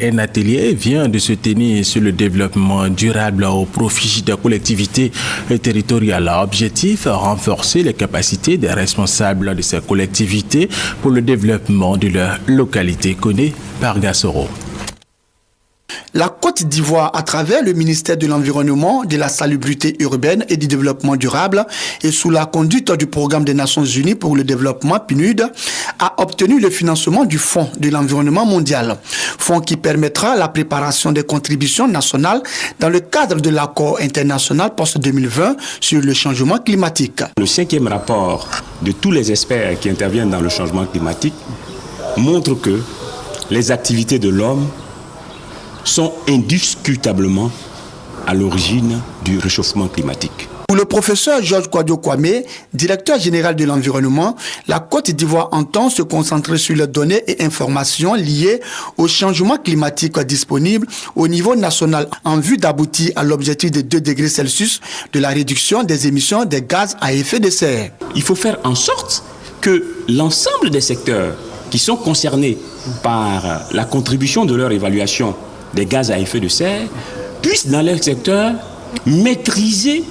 un atelier vient de se tenir sur le développement durable au profit des collectivités territoriales. Objectif, renforcer les capacités des responsables de ces collectivités pour le développement de leur localité, connaît par Gassoro. La Côte d'Ivoire, à travers le ministère de l'Environnement, de la Salubrité urbaine et du Développement durable et sous la conduite du Programme des Nations Unies pour le développement PNUD, a obtenu le financement du Fonds de l'Environnement mondial, fonds qui permettra la préparation des contributions nationales dans le cadre de l'accord international post-2020 sur le changement climatique. Le 5e rapport de tous les experts qui interviennent dans le changement climatique montre que les activités de l'homme sont indiscutablement à l'origine du réchauffement climatique. Pour le professeur Georges Kouadio Kwame, directeur général de l'environnement, la Côte d'Ivoire entend se concentrer sur les données et informations liées au changement climatique disponibles au niveau national en vue d'aboutir à l'objectif de 2 degrés Celsius de la réduction des émissions des gaz à effet de serre. Il faut faire en sorte que l'ensemble des secteurs qui sont concernés par la contribution de leur évaluation des gaz à effet de serre puissent dans leur secteur maîtriser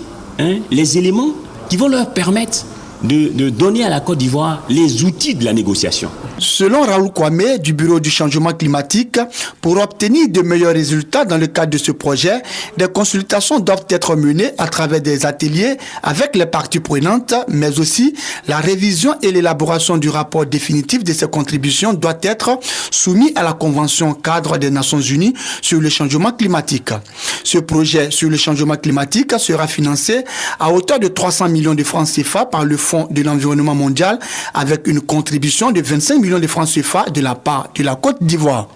les éléments qui vont leur permettre de donner à la Côte d'Ivoire les outils de la négociation. Selon Raoul Kwame du Bureau du changement climatique, pour obtenir de meilleurs résultats dans le cadre de ce projet, des consultations doivent être menées à travers des ateliers avec les parties prenantes, mais aussi la révision et l'élaboration du rapport définitif de ces contributions doit être soumis à la Convention cadre des Nations Unies sur le changement climatique. Ce projet sur le changement climatique sera financé à hauteur de 300 millions de francs CFA par le Fonds de l'Environnement mondial avec une contribution de 25 millions de francs CFA de la part de la Côte d'Ivoire.